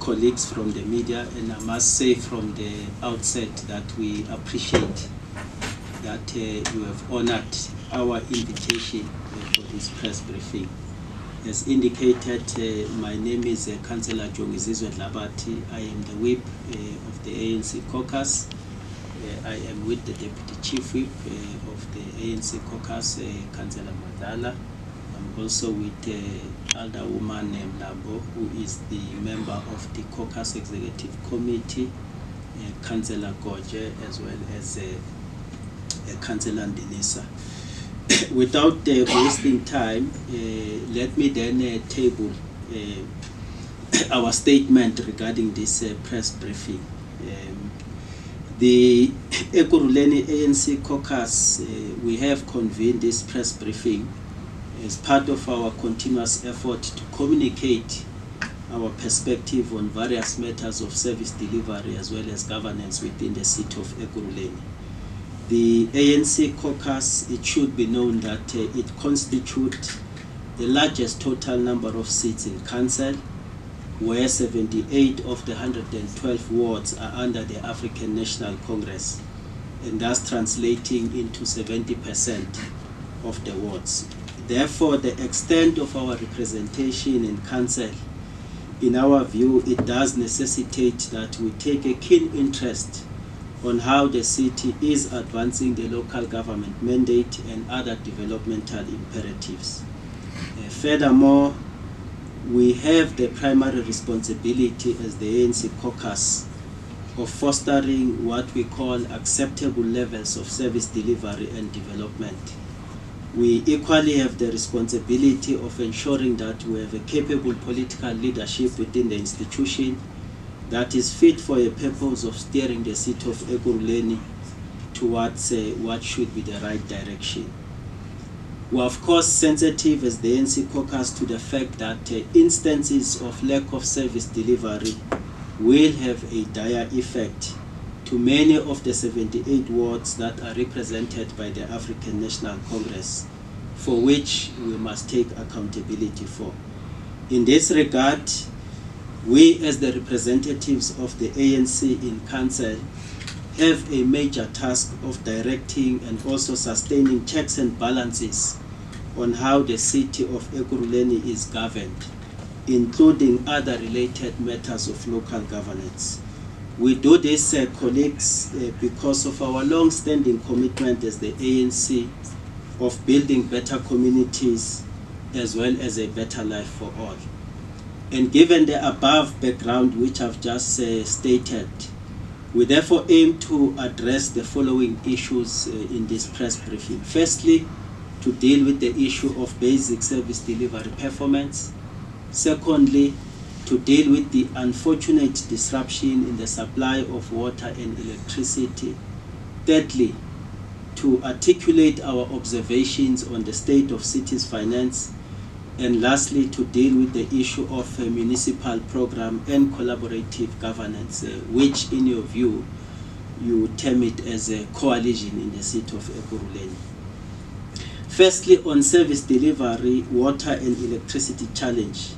colleagues from the media, and I must say from the outset that we appreciate that you have honored our invitation for this press briefing. As indicated, my name is Councillor Jongizizwe Dlabathi. I am the whip of the ANC Caucus. I am with the Deputy Chief Whip of the ANC Caucus, Councillor Madala. I'm also with Elder Woman named Lambo, who is the member of the Caucus Executive Committee, Councillor Goje, as well as Councillor Ndelisa. Without wasting time, let me then table our statement regarding this press briefing. The Ekurhuleni ANC Caucus, we have convened this press briefing as part of our continuous effort to communicate our perspective on various matters of service delivery as well as governance within the City of Ekurhuleni. The ANC Caucus, it should be known that it constitutes the largest total number of seats in council, where 78 of the 112 wards are under the African National Congress, and thus translating into 70% of the wards. Therefore, the extent of our representation in council, in our view, it does necessitate that we take a keen interest on how the city is advancing the local government mandate and other developmental imperatives. Furthermore, we have the primary responsibility as the ANC Caucus of fostering what we call acceptable levels of service delivery and development. We equally have the responsibility of ensuring that we have a capable political leadership within the institution that is fit for a purpose of steering the City of Ekurhuleni towards what should be the right direction. We are of course sensitive as the ANC Caucus to the fact that instances of lack of service delivery will have a dire effect to many of the 78 wards that are represented by the African National Congress, for which we must take accountability for. In this regard, we as the representatives of the ANC in council have a major task of directing and also sustaining checks and balances on how the City of Ekurhuleni is governed, including other related matters of local governance. We do this, colleagues, because of our long-standing commitment as the ANC of building better communities as well as a better life for all. And given the above background which I've just stated, we therefore aim to address the following issues in this press briefing. Firstly, to deal with the issue of basic service delivery performance. Secondly, to deal with the unfortunate disruption in the supply of water and electricity. Thirdly, to articulate our observations on the state of city's finance. And lastly, to deal with the issue of a municipal program and collaborative governance, which in your view, you term it as a coalition in the City of Ekurhuleni. Firstly, on service delivery, water and electricity challenge.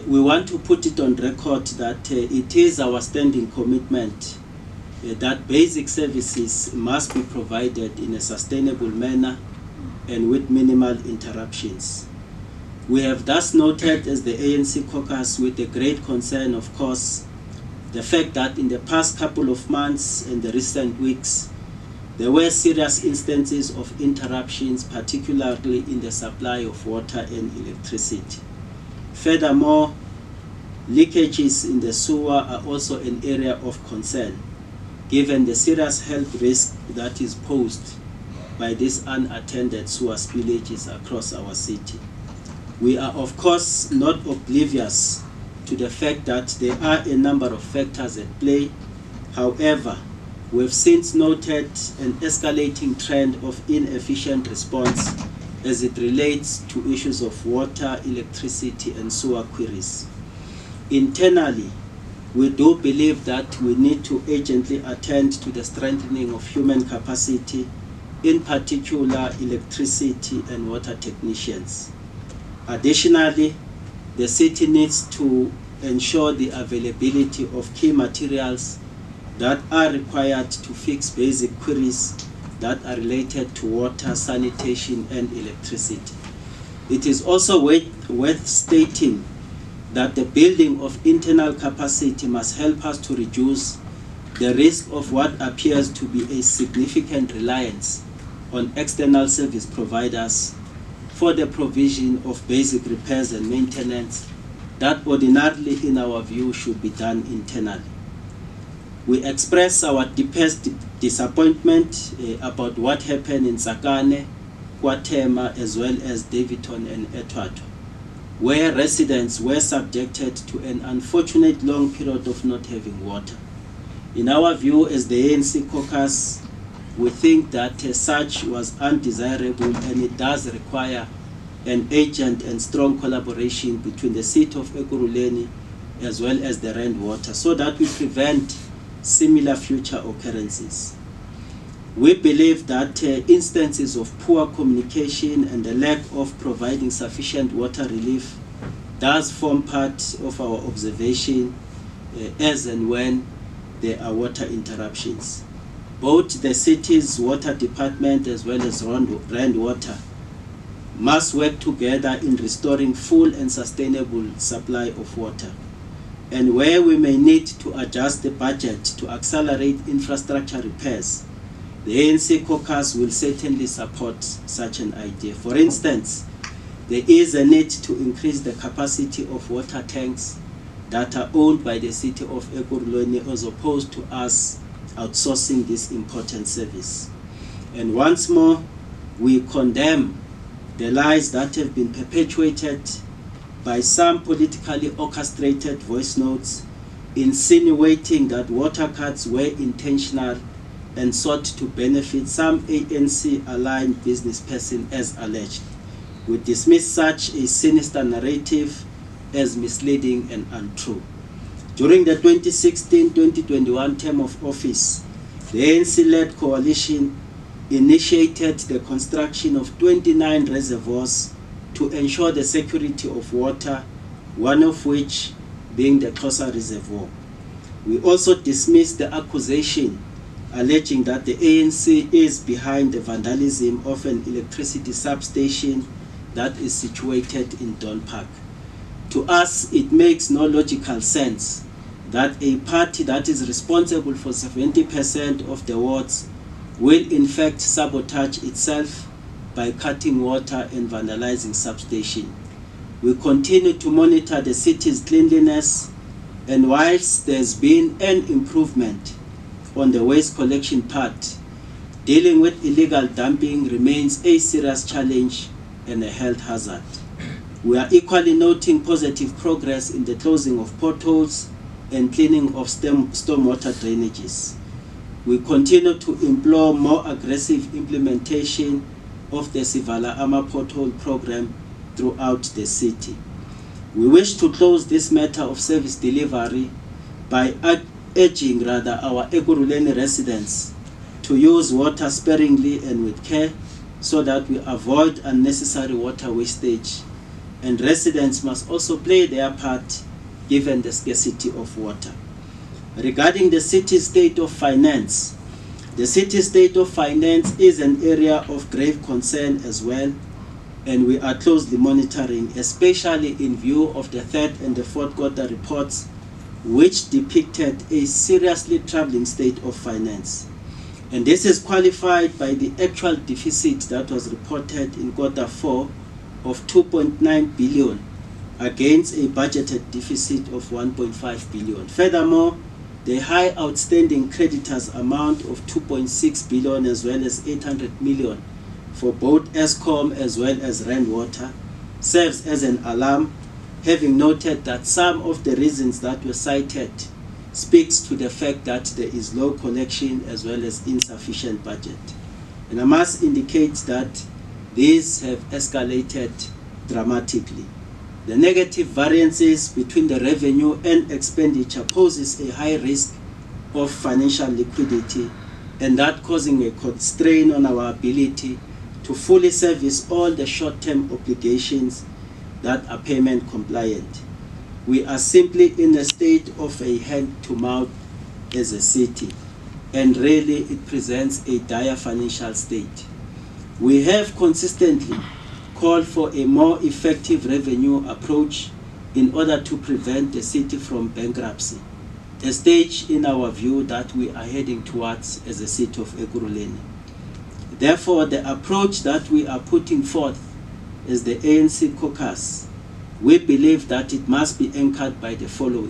We want to put it on record that it is our standing commitment that basic services must be provided in a sustainable manner and with minimal interruptions. We have thus noted as the ANC Caucus with a great concern, of course, the fact that in the past couple of months and the recent weeks, there were serious instances of interruptions, particularly in the supply of water and electricity. Furthermore, leakages in the sewer are also an area of concern, given the serious health risk that is posed by these unattended sewer spillages across our city. We are of course not oblivious to the fact that there are a number of factors at play. However, we've since noted an escalating trend of inefficient response as it relates to issues of water, electricity, and sewer queries. Internally, we do believe that we need to urgently attend to the strengthening of human capacity, in particular electricity and water technicians. Additionally, the city needs to ensure the availability of key materials that are required to fix basic queries that are related to water, sanitation, and electricity. It is also worth stating that the building of internal capacity must help us to reduce the risk of what appears to be a significant reliance on external service providers for the provision of basic repairs and maintenance that ordinarily, in our view, should be done internally. We express our deepest disappointment about what happened in Tsakane, KwaThema, as well as Davidton and Etwato, where residents were subjected to an unfortunate long period of not having water. In our view, as the ANC caucus, we think that such was undesirable, and it does require an urgent and strong collaboration between the City of Ekurhuleni as well as the Rand Water, so that we prevent similar future occurrences. We believe that instances of poor communication and the lack of providing sufficient water relief does form part of our observation as and when there are water interruptions. Both the city's water department as well as Rand Water must work together in restoring full and sustainable supply of water. And where we may need to adjust the budget to accelerate infrastructure repairs, the ANC caucus will certainly support such an idea. For instance, there is a need to increase the capacity of water tanks that are owned by the City of Ekurhuleni as opposed to us outsourcing this important service. And once more, we condemn the lies that have been perpetuated by some politically orchestrated voice notes insinuating that water cuts were intentional and sought to benefit some ANC-aligned business person as alleged. We dismiss such a sinister narrative as misleading and untrue. During the 2016-2021 term of office, the ANC-led coalition initiated the construction of 29 reservoirs to ensure the security of water, one of which being the Xhosa Reservoir. We also dismissed the accusation alleging that the ANC is behind the vandalism of an electricity substation that is situated in Don Park. To us, it makes no logical sense that a party that is responsible for 70% of the wards will in fact sabotage itself by cutting water and vandalizing substation. We continue to monitor the city's cleanliness, and whilst there's been an improvement on the waste collection part, dealing with illegal dumping remains a serious challenge and a health hazard. We are equally noting positive progress in the closing of potholes and cleaning of stormwater drainages. We continue to implore more aggressive implementation of the Sivala Ama pothole program throughout the city. We wish to close this matter of service delivery by urging our Ekurhuleni residents to use water sparingly and with care so that we avoid unnecessary water wastage, and residents must also play their part given the scarcity of water. Regarding the city's state of finance, the city's state of finance is an area of grave concern as well, and we are closely monitoring, especially in view of the third and the fourth quarter reports, which depicted a seriously troubling state of finance. And this is qualified by the actual deficit that was reported in quarter 4 of 2.9 billion against a budgeted deficit of 1.5 billion. Furthermore, the high outstanding creditors amount of 2.6 billion as well as 800 million for both Eskom as well as Rand Water serves as an alarm, having noted that some of the reasons that were cited speaks to the fact that there is low collection as well as insufficient budget. And I must indicate that these have escalated dramatically. The negative variances between the revenue and expenditure poses a high risk of financial liquidity, and that causing a constraint on our ability to fully service all the short-term obligations that are payment compliant. We are simply in a state of a hand-to-mouth as a city, and really it presents a dire financial state. We have consistently called for a more effective revenue approach in order to prevent the city from bankruptcy, a stage in our view that we are heading towards as a City of Ekurhuleni. Therefore, the approach that we are putting forth as the ANC caucus, we believe that it must be anchored by the following.